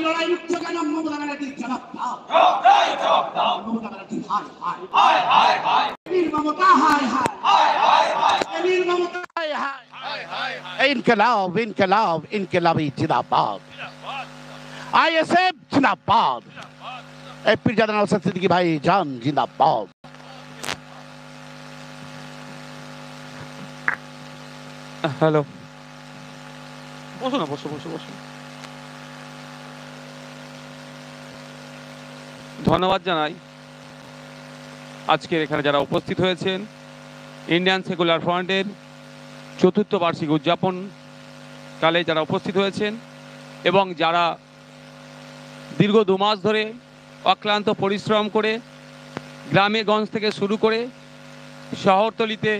লড়াই উঠছে কেন? মমতা ব্যানার্জির জবাব দাও। মমতা ব্যানার্জি মমতা ইনকলাব ইনকলাব ইনকলাবি জিন্দাবাদ। আইএসএফ জিন্দাবাদ। পীরজাদা নওশাদ সিদ্দিকী ভাই জান জিন্দাবাদ। হ্যালো, বসো না, বসো বসো বসো। ধন্যবাদ জানাই আজকের এখানে যারা উপস্থিত হয়েছেন। ইন্ডিয়ান সেকুলার ফ্রন্টের চতুর্থ বার্ষিক উদযাপন কালে যারা উপস্থিত হয়েছেন এবং যারা দীর্ঘ 2 মাস ধরে অক্লান্ত পরিশ্রম করে গ্রামে গঞ্জ থেকে শুরু করে শহরতলিতে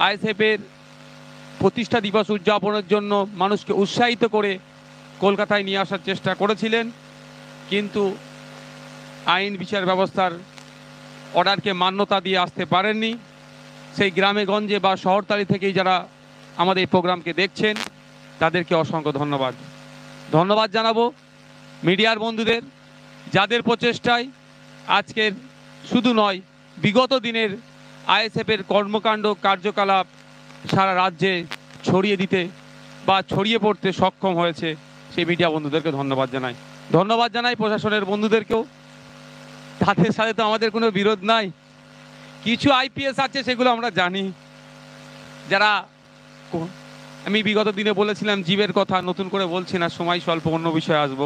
আইএসএফের প্রতিষ্ঠা দিবস উদযাপনের জন্য মানুষকে উৎসাহিত করে কলকাতায় নিয়ে আসার চেষ্টা করেছিলেন, কিন্তু আইন বিচার ব্যবস্থার অর্ডারকে মান্যতা দিয়ে আসতে পারেননি। সেই গ্রামে গঞ্জে বা শহরতলি থেকেই যারা আমাদের এই প্রোগ্রামকে দেখছেন তাদেরকে অসংখ্য ধন্যবাদ জানাবো। মিডিয়ার বন্ধুদের যাদের প্রচেষ্টায় আজকের শুধু নয় বিগত দিনের আইএসএফের কর্মকাণ্ড কার্যকলাপ সারা রাজ্যে ছড়িয়ে দিতে বা ছড়িয়ে পড়তে সক্ষম হয়েছে, সেই মিডিয়া বন্ধুদেরকে ধন্যবাদ জানাই প্রশাসনের বন্ধুদেরকেও। তাদের সাথে তো আমাদের কোনো বিরোধ নাই। কিছু আইপিএস আছে সেগুলো আমরা জানি, যারা আমি বিগত দিনে বলেছিলাম জীবের কথা, নতুন করে বলছি না, সময় স্বল্প, অন্য বিষয়ে আসবো।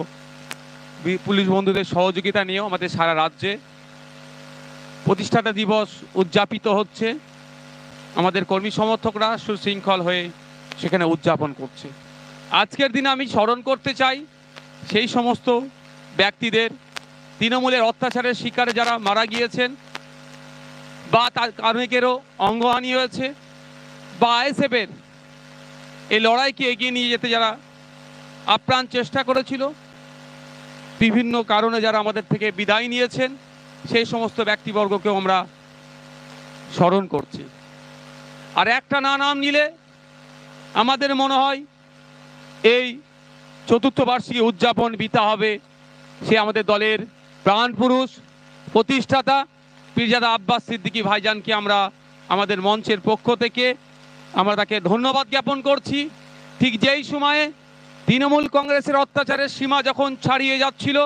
পুলিশ বন্ধুদের সহযোগিতা নিয়েও আমাদের সারা রাজ্যে প্রতিষ্ঠাতা দিবস উদযাপিত হচ্ছে। আমাদের কর্মী সমর্থকরা সুশৃঙ্খল হয়ে সেখানে উদযাপন করছে। আজকের দিনে আমি স্মরণ করতে চাই সেই সমস্ত ব্যক্তিদের, তৃণমূলের অত্যাচারের শিকারে যারা মারা গিয়েছেন বা তার অনেকেরও অঙ্গহানি হয়েছে, বা আইএসএফের এই লড়াইকে এগিয়ে নিয়ে যেতে যারা আপ্রাণ চেষ্টা করেছিল, বিভিন্ন কারণে যারা আমাদের থেকে বিদায় নিয়েছেন, সেই সমস্ত ব্যক্তিবর্গকেও আমরা স্মরণ করছি। আর একটা নাম নিলে আমাদের মনে হয় এই চতুর্থ বার্ষিকী উদযাপন বিতা হবে সে আমাদের দলের প্রাণপুরুষ প্রতিষ্ঠাতা পীরজাদা আব্বাস সিদ্দিকী ভাইজানকে আমরা আমাদের মঞ্চের পক্ষ থেকে আমরা তাকে ধন্যবাদ জ্ঞাপন করছি। ঠিক যেই সময়ে তৃণমূল কংগ্রেসের অত্যাচারের সীমা যখন ছাড়িয়ে যাচ্ছিল,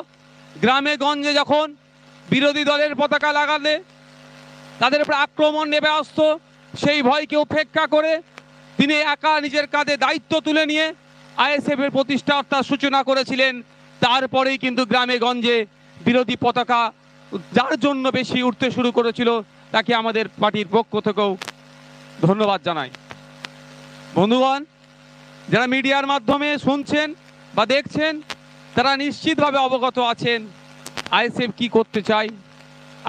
গ্রামে গঞ্জে যখন বিরোধী দলের পতাকা লাগালে তাদের উপর আক্রমণ নেমে আসতো, সেই ভয়কে উপেক্ষা করে তিনি একা নিজের কাঁধে দায়িত্ব তুলে নিয়ে আইএসএফের প্রতিষ্ঠার সূচনা করেছিলেন। তারপরেই কিন্তু গ্রামে গঞ্জে বিরোধী পতাকা যার জন্য বেশি উঠতে শুরু করেছিল তাকে আমাদের পার্টির পক্ষ থেকেও ধন্যবাদ জানাই। বন্ধুগণ, যারা মিডিয়ার মাধ্যমে শুনছেন বা দেখছেন তারা নিশ্চিতভাবে অবগত আছেন আইএসএফ কি করতে চায়,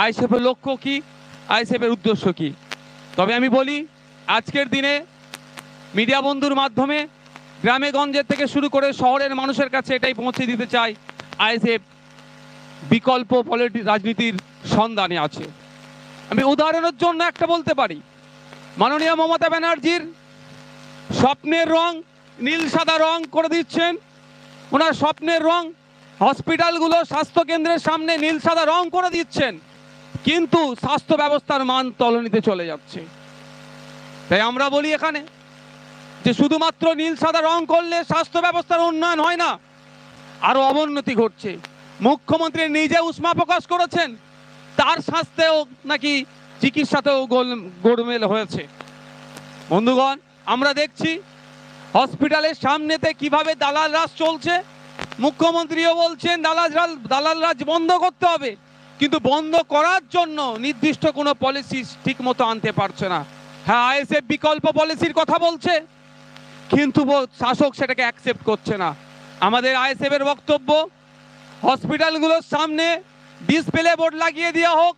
আইএসএফের লক্ষ্য কি, আইএসএফের উদ্দেশ্য কি। তবে আমি বলি আজকের দিনে মিডিয়া বন্ধুর মাধ্যমে গ্রামে গঞ্জের থেকে শুরু করে শহরের মানুষের কাছে এটাই পৌঁছে দিতে চাই, আইএসএফ বিকল্প রাজনীতির সন্ধানে আছে। আমি উদাহরণের জন্য একটা বলতে পারি, মাননীয় মমতা ব্যানার্জির স্বপ্নের রং নীল সাদা রং করে দিচ্ছেন। ওনার স্বপ্নের রং হসপিটালগুলো, স্বাস্থ্যকেন্দ্রের সামনে নীল সাদা রং করে দিচ্ছেন, কিন্তু স্বাস্থ্য ব্যবস্থার মান তলানিতে চলে যাচ্ছে। তাই আমরা বলি এখানে যে শুধুমাত্র নীল সাদা রং করলে স্বাস্থ্য ব্যবস্থার উন্নয়ন হয় না, আরো অবনতি ঘটছে। মুখ্যমন্ত্রী নিজে উষ্মা প্রকাশ করেছেন তার স্বাস্থ্যেও নাকি চিকিৎসাতেও গোলমেল হয়েছে। বন্ধুগণ, আমরা দেখছি হসপিটালের সামনেতে কিভাবে দালাল রাজ চলছে। মুখ্যমন্ত্রীও বলছেন দালাল রাজ বন্ধ করতে হবে, কিন্তু বন্ধ করার জন্য নির্দিষ্ট কোনো পলিসি ঠিক মতো আনতে পারছে না। হ্যাঁ, আইএসএফ বিকল্প পলিসির কথা বলছে, কিন্তু শাসক সেটাকে অ্যাকসেপ্ট করছে না। আমাদের আইএসএফ এর বক্তব্য, হসপিটালগুলোর সামনে ডিসপ্লে বোর্ড লাগিয়ে দেওয়া হোক,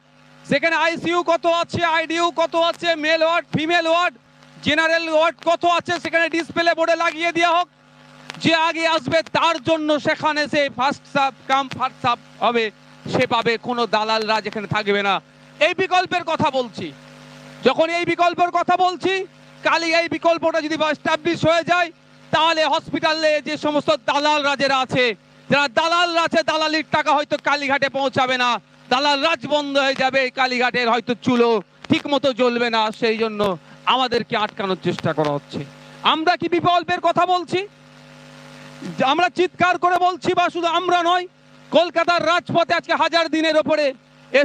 সেখানে আইসিইউ কত আছে, আইডিইউ কত আছে, male ward, female ward, general ward কত আছে সেখানে ডিসপ্লে বোর্ডে লাগিয়ে দেওয়া হোক। যে আগে আসবে তার জন্য সেখানে সে first sub come first sub হবে, সে পাবে, কোনো দালাল রাজ এখানে থাকবে না। এই বিকল্পের কথা বলছি। যখন এই বিকল্পের কথা বলছি, কালই এই বিকল্পটা যদি এস্টাবলিশ হয়ে যায়, তাহলে হসপিটালে যে সমস্ত দালাল রাজেরা আছে, যারা দালালরা আছে, দালালির টাকা হয়তো কালীঘাটে পৌঁছাবে না, দালাল রাজ বন্ধ হয়ে যাবে, কালীঘাটের হয়তো চুলো ঠিক মতো জ্বলবে না, সেই জন্য আমাদেরকে আটকানোর চেষ্টা করা হচ্ছে। আমরা কি বিকল্পের কথা বলছি? আমরা চিৎকার করে বলছি, বা শুধু আমরা নয়, কলকাতার রাজপথে আজকে 1000 দিনের ওপরে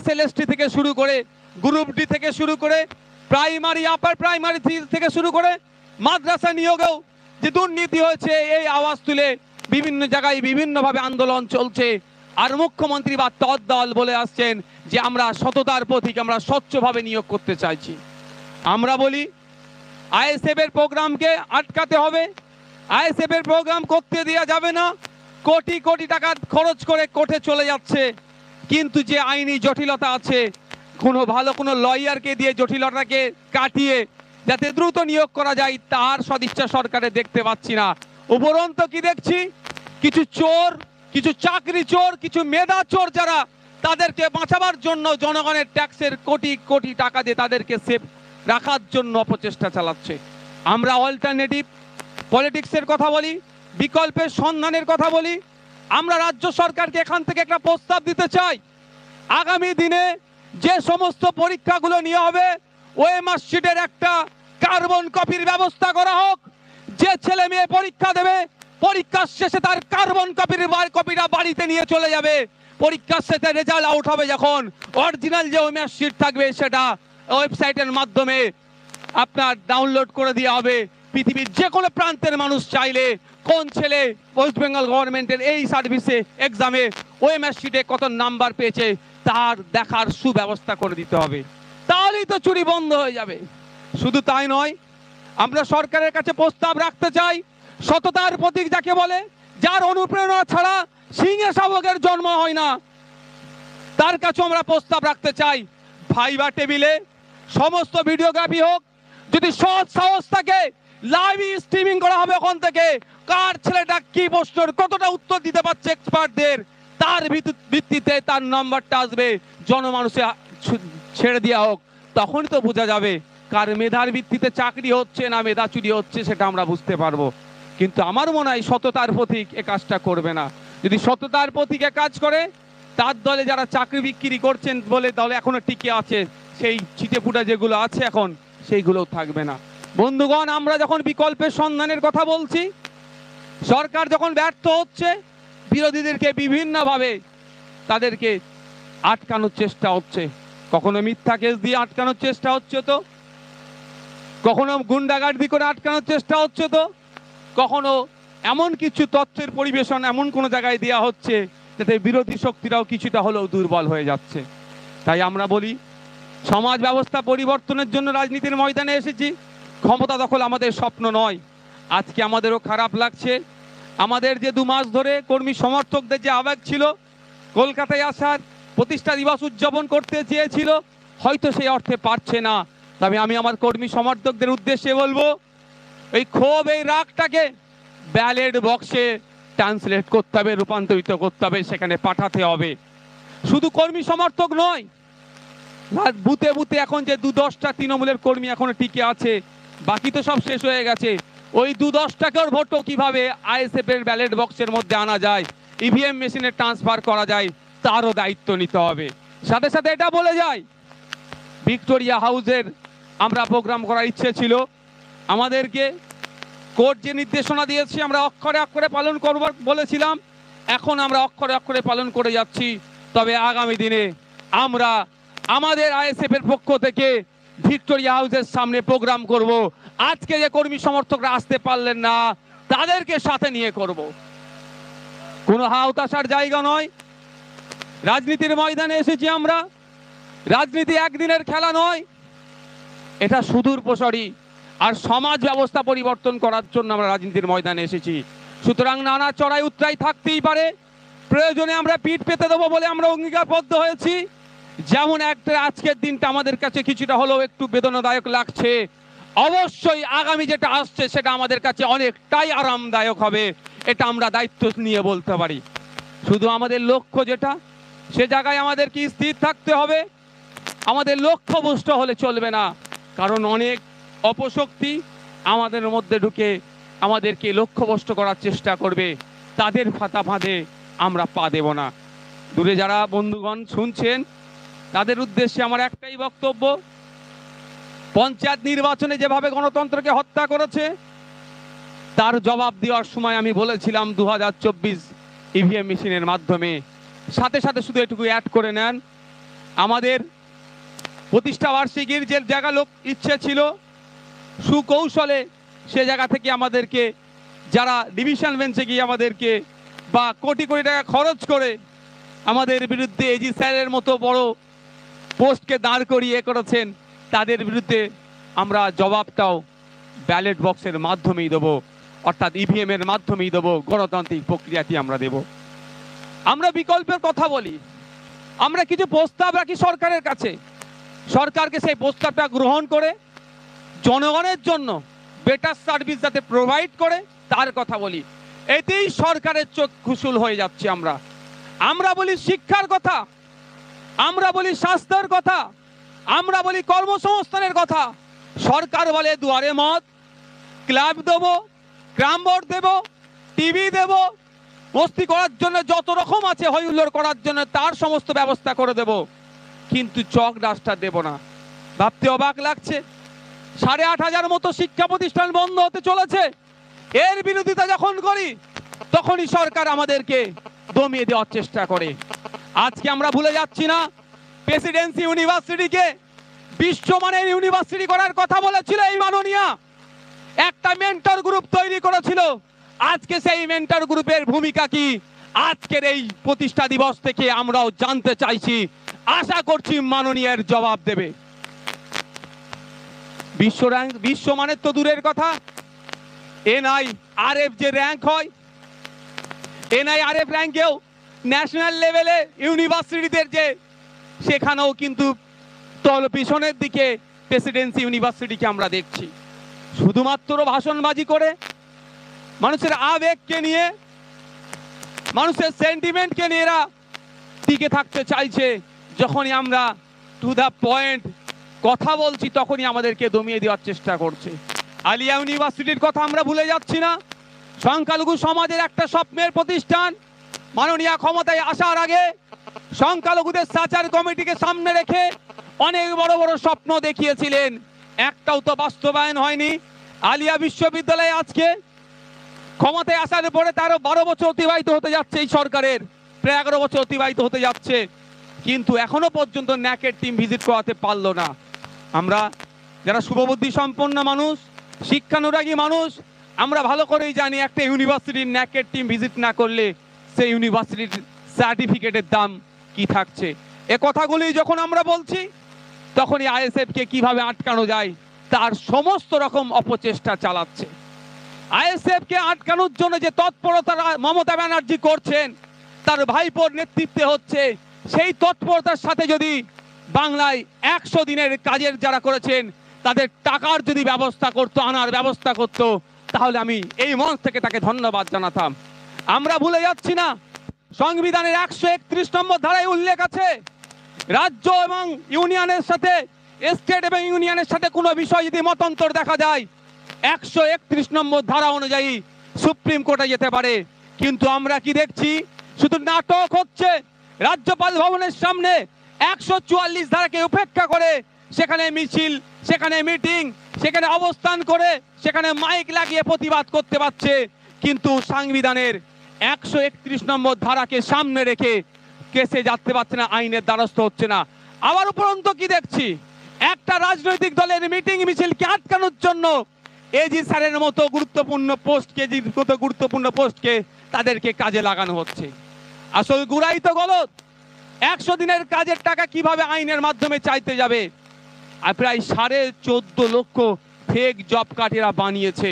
SLST থেকে শুরু করে, গ্রুপ ডি থেকে শুরু করে, প্রাইমারি আপার প্রাইমারি থেকে শুরু করে মাদ্রাসা নিয়োগেও যে দুর্নীতি হয়েছে, এই আওয়াজ তুলে বিভিন্ন জায়গায় বিভিন্নভাবে আন্দোলন চলছে। আর মুখ্যমন্ত্রী বা তৎদল বলে আসছেন যে আমরা সততার প্রতীক, আমরা স্বচ্ছভাবে নিয়োগ করতে চাইছি। আমরা বলি ISF এর প্রোগ্রামকে আটকাতে হবে, ISF এর প্রোগ্রাম করতে দেওয়া যাবে না। কোটি কোটি টাকা খরচ করে কোর্টে চলে যাচ্ছে, কিন্তু যে আইনি জটিলতা আছে, কোনো ভালো কোনো লয়ারকে দিয়ে জটিলতাকে কাটিয়ে যাতে দ্রুত নিয়োগ করা যায়, তার সদিচ্ছা সরকারে দেখতে পাচ্ছি না। উপরন্ত কি দেখছি, কিছু চোর, কিছু চাকরি চোর, কিছু মেধা চোর, যারা তাদেরকে বাঁচাবার জন্য জনগণের ট্যাক্সের কোটি কোটি টাকা দিয়ে তাদেরকে সেফ রাখার জন্য অপচেষ্টা চালাচ্ছে। আমরা অল্টারনেটিভ পলিটিক্সের কথা বলি, বিকল্পের সন্ধানের কথা বলি। আমরা রাজ্য সরকারকে এখান থেকে একটা প্রস্তাব দিতে চাই, আগামী দিনে যে সমস্ত পরীক্ষাগুলো নিয়ে হবে, ওএমআর শিটের একটা কার্বন কপির ব্যবস্থা করা হোক। যে ছেলে মেয়ে পরীক্ষা দেবে, পরীক্ষার শেষে তার কার্বন কপিটা বাড়িতে নিয়ে চলে যাবে। পরীক্ষার শেষে রেজাল্ট আউট হবে যখন, অরিজিনাল যে ওএমআর শিট থাকবে সেটা ওয়েবসাইটের মাধ্যমে আপনার ডাউনলোড করে দেওয়া হবে। পৃথিবীর যে কোনো প্রান্তের মানুষ চাইলে কোন ছেলে ওয়েস্ট বেঙ্গল গভর্নমেন্টের এই সার্ভিসে এক্সামে ওএমআর শিটে কত নাম্বার পেয়েছে তার দেখার সুব্যবস্থা করে দিতে হবে, তাহলেই তো চুরি বন্ধ হয়ে যাবে। শুধু তাই নয়, আমরা সরকারের কাছে প্রস্তাব রাখতে চাই, সততার প্রতীক যাকে বলে, যার অনুপ্রেরণা ছাড়া সিংহে শাবকের জন্ম হয় না, তার কাছে আমরা প্রস্তাব রাখতে চাই, ভাইবা টেবিলে সমস্ত ভিডিওগ্রাফি হোক। যদি সৎ সাহস থাকে, লাইভ স্ট্রিমিং করা হবে ওখান থেকে, কার ছেলেটা কি প্রশ্নের কতটা উত্তর দিতে পারছে এক্সপার্টদের, তার ভিত্তিতে তার নাম্বারটা আসবে, জনমানুষে ছেড়ে দেওয়া হোক। তখনই তো বোঝা যাবে কার মেধার ভিত্তিতে চাকরি হচ্ছে না মেধা চুরি হচ্ছে, সেটা আমরা বুঝতে পারবো। কিন্তু আমার মনে হয় সততার প্রতীক এ কাজটা করবে না। যদি সততার প্রতীকে কাজ করে, তার দলে যারা চাকরি বিক্রি করছেন বলে দলে এখনো টিকে আছে, সেই ছিটেফুটা যেগুলো আছে এখন, সেইগুলোও থাকবে না। বন্ধুগণ, আমরা যখন বিকল্পের সন্ধানের কথা বলছি, সরকার যখন ব্যর্থ হচ্ছে, বিরোধীদেরকে বিভিন্নভাবে তাদেরকে আটকানোর চেষ্টা হচ্ছে। কখনো মিথ্যা কেস দিয়ে আটকানোর চেষ্টা হচ্ছে, তো কখনো গুন্ডাগার্দি করে আটকানোর চেষ্টা হচ্ছে, তো কখনো এমন কিছু তথ্যের পরিবেশন এমন কোনো জায়গায় দেওয়া হচ্ছে যাতে বিরোধী শক্তিরাও কিছুটা হলেও দুর্বল হয়ে যাচ্ছে। তাই আমরা বলি, সমাজ ব্যবস্থা পরিবর্তনের জন্য রাজনীতির ময়দানে এসেছি, ক্ষমতা দখল আমাদের স্বপ্ন নয়। আজকে আমাদেরও খারাপ লাগছে, আমাদের যে 2 মাস ধরে কর্মী সমর্থকদের যে আবেগ ছিল, কলকাতায় আসার প্রতিষ্ঠা দিবস উদযাপন করতে চেয়েছিল, হয়তো সেই অর্থে পারছে না। তবে আমি আমার কর্মী সমর্থকদের উদ্দেশ্যে বলবো, এই ক্ষোভ, এই রাগটাকে ব্যালট বক্সে ট্রান্সলেট করতে হবে, রূপান্তরিত করতে হবে, সেখানে পাঠাতে হবে। শুধু কর্মী সমর্থক নয়, বুথে বুথে এখন যে 2-10টা তৃণমূলের কর্মী এখনো টিকে আছে, বাকি তো সব শেষ হয়ে গেছে। ওই 2-10টাকেও ভোটও কিভাবে ISF এর ব্যালট বক্সের মধ্যে আনা যায়, EVM মেশিনে ট্রান্সফার করা যায়, তারও দায়িত্ব নিতে হবে। সাথে সাথে এটা বলে যাই, ভিক্টোরিয়া হাউসের আমরা প্রোগ্রাম করার ইচ্ছে ছিল, আমাদেরকে কোর্ট যে নির্দেশনা দিয়েছে আমরা অক্ষরে অক্ষরে পালন করব বলেছিলাম, এখন আমরা অক্ষরে অক্ষরে পালন করে যাচ্ছি। তবে আগামী দিনে আমরা আমাদের ISF এর পক্ষ থেকে ভিক্টোরিয়া হাউসের সামনে প্রোগ্রাম করব। আজকে যে কর্মী সমর্থকরা আসতে পারলেন না, তাদেরকে সাথে নিয়ে করব। কোনো হাওতাশার জায়গা নয়, রাজনীতির ময়দানে এসেছি আমরা। রাজনীতি একদিনের খেলা নয়, এটা সুদূর প্রসারী, আর সমাজ ব্যবস্থা পরিবর্তন করার জন্য আমরা রাজনীতির ময়দানে এসেছি। সুতরাং নানা চড়াই উতরাই থাকতেই পারে, প্রয়োজনে আমরা পিঠ পেতে দেবো বলে আমরা অঙ্গীকারবদ্ধ হয়েছি। যেমন একটা আজকের দিনটা আমাদের কাছে কিছুটা হলেও একটু বেদনাদায়ক লাগছে, অবশ্যই আগামী যেটা আসছে সেটা আমাদের কাছে অনেকটাই আরামদায়ক হবে, এটা আমরা দায়িত্ব নিয়ে বলতে পারি। শুধু আমাদের লক্ষ্য যেটা, সে জায়গায় আমাদের কি স্থির থাকতে হবে। আমাদের লক্ষ্যভ্রষ্ট হলে চলবে না, কারণ অনেক অপশক্তি আমাদের মধ্যে ঢুকে আমাদেরকে লক্ষ্যভ্রষ্ট করার চেষ্টা করবে, তাদের ফাঁদে ফাঁদে আমরা পা দেব না। দূরে যারা বন্ধুগণ শুনছেন, তাদের উদ্দেশ্যে আমার একটাই বক্তব্য, পঞ্চায়েত নির্বাচনে যেভাবে গণতন্ত্রকে হত্যা করেছে, তার জবাব দেওয়ার সময় আমি বলেছিলাম 2024 ইভিএম মেশিনের মাধ্যমে। সাথে সাথে শুধু এটুকু অ্যাড করে নেন, আমাদের প্রতিষ্ঠা বার্ষিকীর যে জায়গা লোক ইচ্ছে ছিল, সুকৌশলে সে জায়গা থেকে আমাদেরকে যারা ডিভিশন বেঞ্চে গিয়ে আমাদেরকে বা কোটি কোটি টাকা খরচ করে আমাদের বিরুদ্ধে এজি স্যারের মতো বড় পোস্টকে দাঁড় করিয়ে করেছেন, তাদের বিরুদ্ধে আমরা জবাবটাও ব্যালট বক্সের মাধ্যমেই দেবো, অর্থাৎ ইভিএম এর মাধ্যমেই দেবো, গণতান্ত্রিক প্রক্রিয়াটি আমরা দেব। আমরা বিকল্পের কথা বলি, আমরা কিছু প্রস্তাব রাখি সরকারের কাছে, সরকারকে সেই প্রস্তাবটা গ্রহণ করে জনগণের জন্য বেটার সার্ভিস যাতে প্রোভাইড করে তার কথা বলি। এতেই সরকারের চোখ খুশুল হয়ে যাচ্ছে। আমরা বলি শিক্ষার কথা, আমরা বলি স্বাস্থ্যের কথা, আমরা বলি কর্মসংস্থানের কথা, সরকার বলে দুয়ারে মত, ক্লাব দেব, গ্রাম বোর্ড দেব, টিভি দেব, মস্তি করার জন্য যত রকম আছে হই হুল্লোড় করার জন্য তার সমস্ত ব্যবস্থা করে দেব, কিন্তু চক ডাস্টার দেব না। ভাবতে অবাক লাগছে, 8,500 মতো শিক্ষা প্রতিষ্ঠান বন্ধ হতে চলেছে। এর বিরোধিতা যখন করি তখনই সরকার আমাদেরকে দমিয়ে দেওয়ার চেষ্টা করে। আজকে আমরা ভুলে যাচ্ছি না, প্রেসিডেন্সি ইউনিভার্সিটিকে বিশ্বমানের ইউনিভার্সিটি করার কথা বলেছিল এই মাননীয়া, একটা মেন্টর গ্রুপ তৈরি করেছিল। আজকে সেই মেন্টর গ্রুপের ভূমিকা কি আজকের এই প্রতিষ্ঠা দিবস থেকে আমরাও জানতে চাইছি। আশা করছি মাননীয়ার জবাব দেবে। বিশ্বমানের তো দূরের কথা, NIRF যে র্যাঙ্ক হয়, NIRF র্যাঙ্কেও ন্যাশনাল লেভেলে ইউনিভার্সিটিদের যে, সেখানেও কিন্তু পিছনের দিকে প্রেসিডেন্সি ইউনিভার্সিটিকে আমরা দেখছি। শুধুমাত্র ভাষণবাজি করে, মানুষের আবেগকে নিয়ে, মানুষের সেন্টিমেন্টকে নিয়ে এরা টিকে থাকতে চাইছে। যখনই আমরা টু দ্য পয়েন্ট কথা বলছি তখনই আমাদেরকে দমিয়ে দেওয়ার চেষ্টা করছে। আলিয়া ইউনিভার্সিটির কথা আমরা ভুলে যাচ্ছি না, সংখ্যালঘু সমাজের একটা স্বপ্নের প্রতিষ্ঠান। মাননীয় ক্ষমতায় আসার আগে সংখ্যালঘুদের সাচার কমিটিকে সামনে রেখে অনেক বড় বড় স্বপ্ন দেখিয়েছিলেন, একটাও তো বাস্তবায়ন হয়নি। আলিয়া বিশ্ববিদ্যালয়ে আজকে ক্ষমতায় আসার পরে তারও 12 বছর অতিবাহিত হতে যাচ্ছে, এই সরকারের প্রায় 11 বছর অতিবাহিত হতে যাচ্ছে, কিন্তু এখনো পর্যন্ত ন্যাকের টিম ভিজিট করাতে পারলো না। আমরা যারা শুভবুদ্ধি সম্পন্ন মানুষ, শিক্ষানুরাগী মানুষ, আমরা ভালো করেই জানি একটা ইউনিভার্সিটির ন্যাকের টিম ভিজিট না করলে সেই ইউনিভার্সিটির সার্টিফিকেটের দাম কি থাকছে। এ কথাগুলি যখন আমরা বলছি তখনই ISF কে কিভাবে আটকানো যায় তার সমস্ত রকম অপচেষ্টা চালাচ্ছে। ISF কে আটকানোর জন্য যে তৎপরতা মমতা ব্যানার্জি করছেন, তার ভাইপোর নেতৃত্বে হচ্ছে, সেই তৎপরতার সাথে যদি বাংলায় 100 দিনের কাজের যারা করেছেন তাদের টাকার যদি ব্যবস্থা করতো, আনার ব্যবস্থা করতো, তাহলে আমি এই মঞ্চ থেকে তাকে ধন্যবাদ জানাতাম। আমরা ভুলে যাচ্ছি না, সংবিধানের 131 নম্বর ধারায় উল্লেখ আছে, রাজ্য এবং ইউনিয়নের সাথে, স্টেট এবং ইউনিয়নের সাথে কোনো বিষয় যদি মতান্তর দেখা যায় 131 নম্বর ধারা অনুযায়ী সুপ্রিম কোর্টে যেতে পারে। কিন্তু আমরা কি দেখছি, শুধু নাটক হচ্ছে। রাজ্যপাল ভবনের সামনে 144 ধারাকে উপেক্ষা করে সেখানে মিছিল, সেখানে মিটিং, সেখানে অবস্থান করে, সেখানে মাইক লাগিয়ে প্রতিবাদ করতে পারছে, কিন্তু সংবিধানের 131 নম্বর ধারাকে সামনে রেখে কেসে যেতে পারছে না, আইনের দ্বারস্থ হচ্ছে না। আবার উপরন্ত কি দেখছি, একটা রাজনৈতিক দলের মিটিং মিছিলকে আটকানোর জন্য এজি স্যারের মতো গুরুত্বপূর্ণ পোস্টকে তাদেরকে কাজে লাগানো হচ্ছে। আসল গুড়াই তো গলত। 100 দিনের কাজের টাকা কিভাবে আইনের মাধ্যমে চাইতে যাবে? আর প্রায় 14.5 লক্ষ ফেক জব কার্ড এরা বানিয়েছে।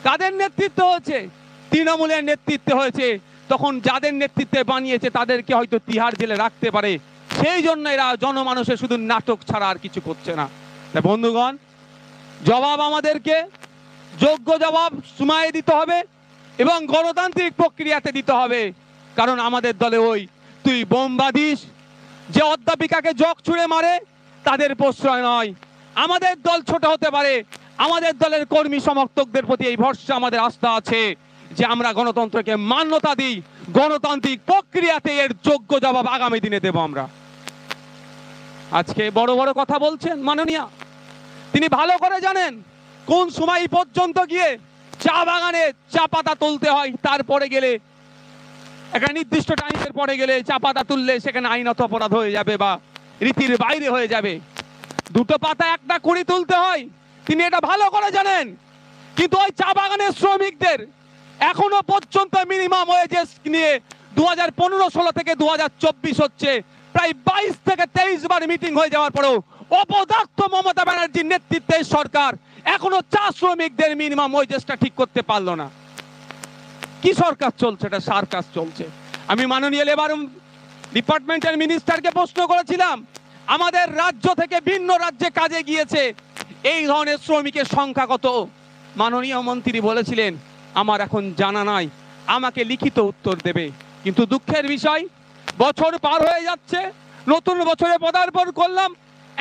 তাদের নেতৃত্ব হয়েছে, তৃণমূলের নেতৃত্বে হয়েছে। তখন যাদের নেতৃত্বে বানিয়েছে তাদেরকে হয়তো তিহার জেলে রাখতে পারে, সেই জন্য এরা জনমানুষের শুধু নাটক ছাড়া আর কিছু করছে না। বন্ধুগণ, জবাব আমাদেরকে যোগ্য জবাব সময়ে দিতে হবে এবং গণতান্ত্রিক প্রক্রিয়াতে দিতে হবে। কারণ আমাদের দলে ওই তুই বোম বাঁধিস, যে অধ্যাপিকাকে জগ ছুঁড়ে মারে, তাদের প্রশ্রয় নয়। আমাদের দল ছোট হতে পারে, আমাদের দলের কর্মী সমর্থকদের প্রতি এই ভরসা, আমাদের আস্থা আছে যে আমরা গণতন্ত্রকে মান্যতা দিই, গণতান্ত্রিক প্রক্রিয়াতে এর যোগ্য জবাব আগামী দিনে দেব আমরা। আজকে বড় বড় কথা বলছেন মাননীয়া, তিনি ভালো করে জানেন কোন সময় পর্যন্ত গিয়ে চা বাগানে চা পাতা তুলতে হয়, তারপরে গেলে একটা নির্দিষ্ট টাইমের পরে গেলে চা পাতা তুললে সেখানে আইনত অপরাধ হয়ে যাবে বা রীতির বাইরে হয়ে যাবে। দুটো পাতা একটা কুড়ি তুলতে হয়, তিনি এটা ভালো করে জানেন। কিন্তু ওই চা বাগানের শ্রমিকদের এখনো পর্যন্ত মিনিমাম ওয়েজেস নিয়ে 2015-16 থেকে 2024 হচ্ছে, প্রায় 22 থেকে 23 বার মিটিং হয়ে যাওয়ার পরেও অপদার্থ মমতা ব্যানার্জির নেতৃত্বে সরকার এখনো চা শ্রমিকদের মিনিমাম ওয়েজেসটা ঠিক করতে পারলো না। কি সরকার চলছে? এটা সার্কাস চলছে। আমি মাননীয় লেবার ডিপার্টমেন্টের মিনিস্টারকে প্রশ্ন করেছিলাম, আমাদের রাজ্য থেকে ভিন্ন রাজ্যে কাজে গিয়েছে এই ধরনের শ্রমিকের সংখ্যা কত? মাননীয় মন্ত্রী বলেছিলেন আমার এখন জানা নাই, আমাকে লিখিত উত্তর দেবে। কিন্তু দুঃখের বিষয়, বছর পার হয়ে যাচ্ছে, নতুন বছরে পদার্পণ করলাম,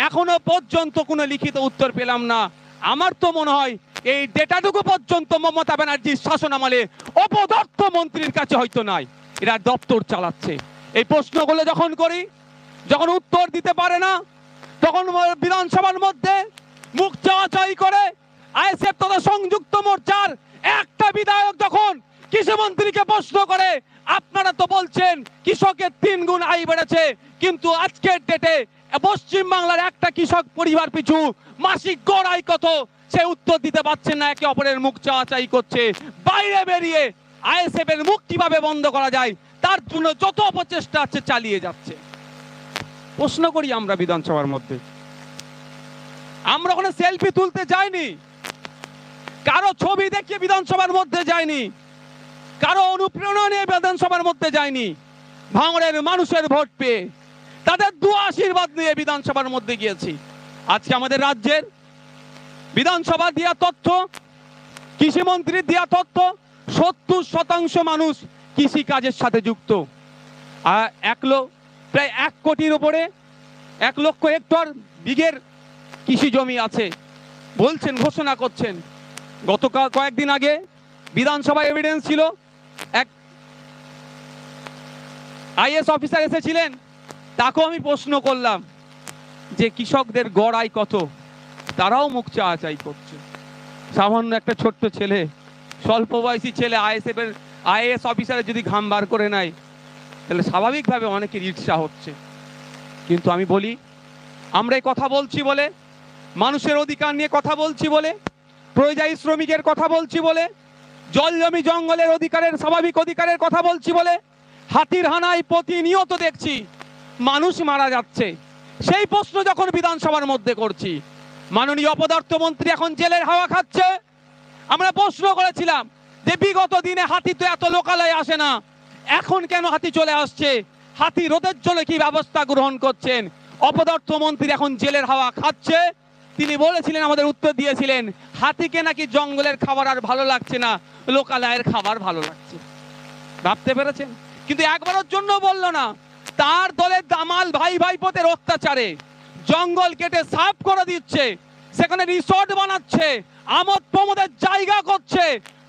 এখনো পর্যন্ত কোনো লিখিত উত্তর পেলাম না। আমার তো মনে হয় এই ডেটাটুকু পর্যন্ত মমতা ব্যানার্জির শাসনামলে অপদার্থ মন্ত্রীর কাছে হয়তো নাই, এরা দপ্তর চালাচ্ছে। এই প্রশ্নগুলো যখন করি, যখন উত্তর দিতে পারে না, তখন বিধানসভার মধ্যে মুখ চাওয়াচাই করে আইএসএফ তথা সংযুক্ত মোর্চার একটা বিধায়ক যখন কৃষিমন্ত্রীকে প্রশ্ন করে, আপনারা তো বলছেন কৃষকের 3 গুণ আয় বেড়েছে, কিন্তু আজকের ডেটে পশ্চিম বাংলার একটা কৃষক পরিবার পিছু মাসিক গড় আয় কত, সে উত্তর দিতে পারছেন না, একে অপরের মুখ চাওয়াচাই করছে। বাইরে বেরিয়ে আইএসএফ এর মুখ কিভাবে বন্ধ করা যায় তার জন্য যত অপচেষ্টা আছে চালিয়ে যাচ্ছে। প্রশ্ন করি আমরা বিধানসভার মধ্যে, আমরা ওখানে সেলফি তুলতে যাইনি, কারো ছবি দেখিয়ে বিধানসভার মধ্যে যায়নি, কারো অনুপ্রেরণা নিয়ে বিধানসভার মধ্যে যায়নি, ভাঙড়ের মানুষের ভোট পেয়ে তাদের দোয়া আশীর্বাদ নিয়ে বিধানসভার মধ্যে গিয়েছি। আজকে আমাদের রাজ্যের বিধানসভা দেওয়া তথ্য, কৃষিমন্ত্রীর দেওয়া তথ্য, 70% মানুষ কৃষি কাজের সাথে যুক্ত। আর প্রায় 1 কোটির উপরে 1 লক্ষ হেক্টর বিঘের কৃষি জমি আছে বলছেন, ঘোষণা করছেন। গতকাল কয়েকদিন আগে বিধানসভা এভিডেন্স ছিল, এক আইএস অফিসার এসেছিলেন, তাকেও আমি প্রশ্ন করলাম যে কৃষকদের গড় আয় কত, তারাও মুখ চাওয়াচাই করছে। সামান্য একটা ছোট্ট ছেলে, স্বল্প বয়সী ছেলে আইএস অফিসারের যদি ঘাম বার করে নেয়, তাহলে স্বাভাবিকভাবে অনেকের ঈর্ষা হচ্ছে। কিন্তু আমি বলি, আমরা এই কথা বলছি বলে, মানুষের অধিকার নিয়ে কথা বলছি বলে, পরিযায়ী শ্রমিকের কথা বলছি বলে, জল জমি জঙ্গলের অধিকারের, স্বাভাবিক অধিকারের কথা বলছি বলে, হাতির হানায় প্রতিনিয়ত দেখছি মানুষ মারা যাচ্ছে। সেই প্রশ্ন যখন বিধানসভার মধ্যে করছি, মাননীয় অপদার্থ মন্ত্রী এখন জেলের হাওয়া খাচ্ছে। আমরা প্রশ্ন করেছিলাম যে বিগত দিনে হাতি তো এত লোকালয়ে আসে না, এখন কেন হাতি চলে আসছে, হাতি রোধের জন্য কি ব্যবস্থা গ্রহণ করছেন? অপদার্থ মন্ত্রী এখন জেলের হাওয়া খাচ্ছে। তিনি বলেছিলেন, আমাদের উত্তর দিয়েছিলেন, হাতিকে নাকি জঙ্গলের খাবার আর ভালো লাগছে না, লোকালয়ের খাবার ভালো লাগছে। ভাবতে পেরেছেন? কিন্তু একবারের জন্য বললো না, তার দলের দামাল ভাই ভাইপোদের অত্যাচারে জঙ্গল কেটে সাফ করে দিচ্ছে, সেখানে রিসোর্ট বানাচ্ছে, আমোদ প্রমোদের জায়গা করছে,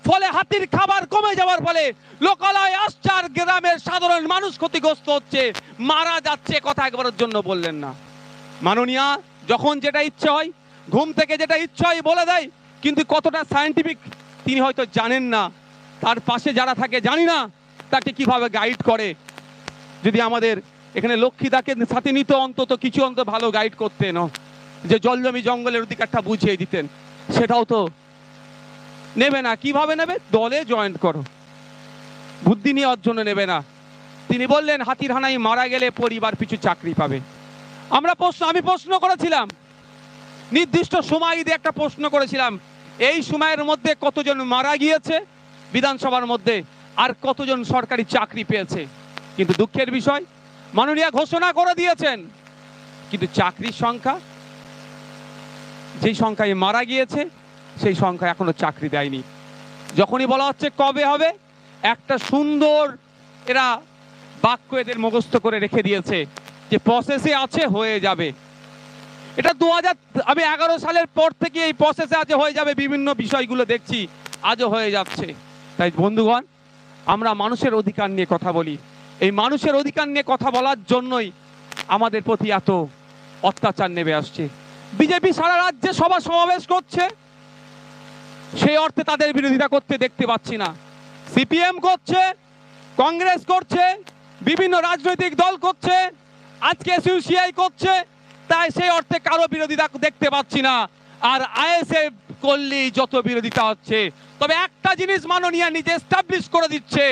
ফলে হাতির খাবার কমে যাওয়ার ফলে লোকালয় আসছে আর গ্রামের সাধারণ মানুষ ক্ষতিগ্রস্ত হচ্ছে, মারা যাচ্ছে। কথা একবারের জন্য বললেন না। মাননীয়া যখন যেটা ইচ্ছে হয়, ঘুম থেকে যেটা ইচ্ছে হয় বলে দেয়, কিন্তু কতটা সায়েন্টিফিক তিনি হয়তো জানেন না। তার পাশে যারা থাকে জানি না তাকে কিভাবে গাইড করে। যদি আমাদের এখানে লক্ষ্মীদাকে সাথে নিত, অন্তত কিছু অন্তত ভালো গাইড করতেন, যে জল জমি জঙ্গলের অধিকারটা বুঝিয়ে দিতেন, সেটাও তো নেবে না। কিভাবে নেবে? দলে জয়েন্ট করো, বুদ্ধি নেওয়ার জন্য নেবে না। তিনি বললেন হাতির হানায় মারা গেলে পরিবার পিছু চাকরি পাবে। আমি প্রশ্ন করেছিলাম, নির্দিষ্ট সময় দিয়ে একটা প্রশ্ন করেছিলাম, এই সময়ের মধ্যে কতজন মারা গিয়েছে বিধানসভার মধ্যে, আর কতজন সরকারি চাকরি পেয়েছে। কিন্তু দুঃখের বিষয়, মাননীয় ঘোষণা করে দিয়েছেন, কিন্তু চাকরির সংখ্যা, যেই সংখ্যায় মারা গিয়েছে সেই সংখ্যা এখনো চাকরি দেয়নি। যখনই বলা হচ্ছে কবে হবে, একটা সুন্দর এরা বাক্য এদের মুখস্থ করে রেখে দিয়েছে যে প্রসেসে আছে, হয়ে যাবে। এটা 2011 সালের পর থেকে এই প্রসেসে আজ হয়ে যাবে, বিভিন্ন বিষয়গুলো দেখছি আজও হয়ে যাচ্ছে। তাই বন্ধুগণ, আমরা মানুষের অধিকার নিয়ে কথা বলি, এই মানুষের অধিকার নিয়ে কথা বলার জন্যই আমাদের প্রতি এত অত্যাচার নেমে আসছে। বিজেপি সারা রাজ্যে সভা সমাবেশ করছে, সেই অর্থে তাদের বিরোধিতা করতে দেখতে পাচ্ছি না। সিপিএম করছে, কংগ্রেস করছে, বিভিন্ন রাজনৈতিক দল করছে, আজকে এসইউসিআই করছে, তাই সেই অর্থে কারো বিরোধিতা দেখতে পাচ্ছি না। আর আইএসএফ করলেই যত বিরোধিতা হচ্ছে। তবে একটা জিনিস মাননীয় নিজে এস্টাবলিশ করে দিচ্ছে,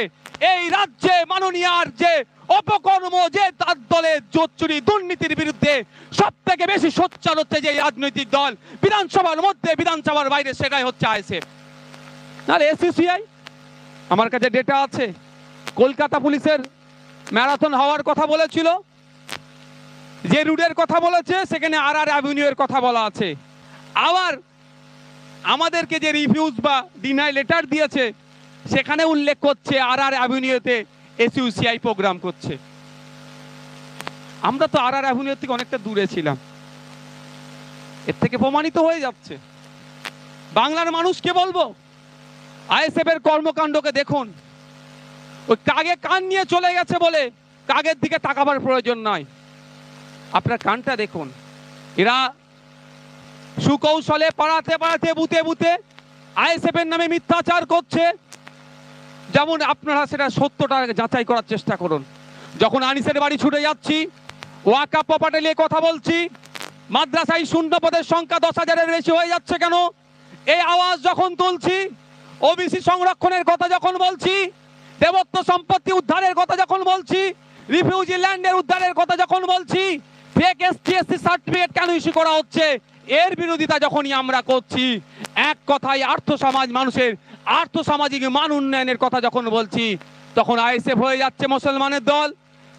এই রাজ্যে মাননীয়ার যে অপকর্ম, যে তার দলের জোচ্চুরি দুর্নীতির বিরুদ্ধে সব থেকে বেশি সোচ্চার হচ্ছে যে রাজনৈতিক দল, বিধানসভার মধ্যে বিধানসভার বাইরে, সেটাই হচ্ছে আইএসএফ। নাহলে এসইউসিআই, আমার কাছে ডেটা আছে, কলকাতা পুলিশের ম্যারাথন হওয়ার কথা বলেছিল, যে রুটের কথা বলেছে সেখানে আর অ্যাভিনিউ এর কথা বলা আছে। আবার আমাদেরকে যে রিফিউজ বা ডিনাই লেটার দিয়েছে সেখানে উল্লেখ করছে আর অ্যাভিনিউতে এসইউসিআই প্রোগ্রাম করছে। আমরা তো আর অ্যাভিনিউ থেকে অনেকটা দূরে ছিলাম, এর থেকে প্রমাণিত হয়ে যাচ্ছে। বাংলার মানুষকে বলবো, আইএসএফ এর কর্মকাণ্ডকে দেখুন, ওই কাগে কান নিয়ে চলে গেছে বলে কাগের দিকে তাকাবার প্রয়োজন নয়। আপনার কানটা দেখুন, এরা সুকৌশলে পাড়াতে পাড়াতে বুতে বুতে আইএসএফ এর নামে মিথ্যাচার করছে। যেমন আপনারা সেটা সত্যটা যাচাই করার চেষ্টা করুন। যখন আনিসের বাড়ি ছুটে যাচ্ছি, ওয়াকাফ প্রপার্টি নিয়ে কথা বলছি, মাদ্রাসায় শূন্য পদের সংখ্যা 10,000-এর বেশি হয়ে যাচ্ছে কেন, এই আওয়াজ যখন তুলছি, ওবিসি সংরক্ষণের কথা যখন বলছি, দেবত্ব সম্পত্তি উদ্ধারের কথা যখন বলছি, রিফিউজি ল্যান্ডের উদ্ধারের কথা যখন বলছি, ফেক এসটি/এসসি সার্টিফিকেট কেন ইস্যু করা হচ্ছে, এর বিরোধিতা যখনই আমরা করছি, এক কথায় আর্থ সমাজ, মানুষের আর্থ সামাজিক মান উন্নয়নের কথা যখন বলছি, তখন আইএসএফ হয়ে যাচ্ছে মুসলমানের দল,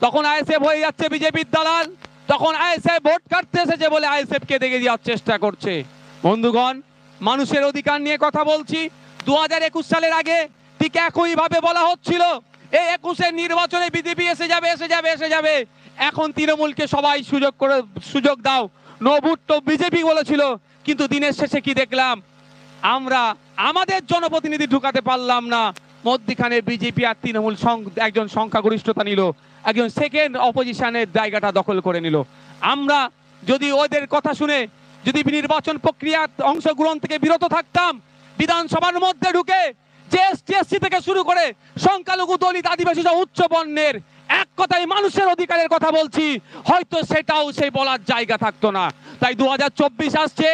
তখন আইএসএফ হয়ে যাচ্ছে বিজেপির দালাল, তখন আইএসএফ ভোট কাটতে এসেছে বলে আইএসএফ কে দেখে দেওয়ার চেষ্টা করছে। বন্ধুগণ, মানুষের অধিকার নিয়ে কথা বলছি। 2021 সালের আগে ঠিক একই ভাবে বলা হচ্ছিল এই 21-এর নির্বাচনে বিজেপি এসে যাবে। এখন তৃণমূলকে সবাই সুযোগ দাও, নো ভোট তো বিজেপি বলেছিল, কিন্তু দিনের শেষে কি দেখলাম, আমরা আমাদের জনপ্রতিনিধি ঢুকাতে পারলাম না, মধ্যখানে বিজেপি আর তৃণমূল একজন সংখ্যাগরিষ্ঠতা নিল, একজন সেকেন্ড অপোজিশনের জায়গাটা দখল করে নিল। আমরা যদি ওদের কথা শুনে যদি নির্বাচন প্রক্রিয়ার অংশগ্রহণ থেকে বিরত থাকতাম, বিধানসভার মধ্যে ঢুকে যে এসটি/এসসি থেকে শুরু করে সংখ্যালঘু, দলিত, আদিবাসী সহ উচ্চ বর্ণের এক কথায় মানুষের অধিকারের কথা বলছি, হয়তো সেটাও সেই বলার জায়গা থাকতো না। তাই 2024 আসছে,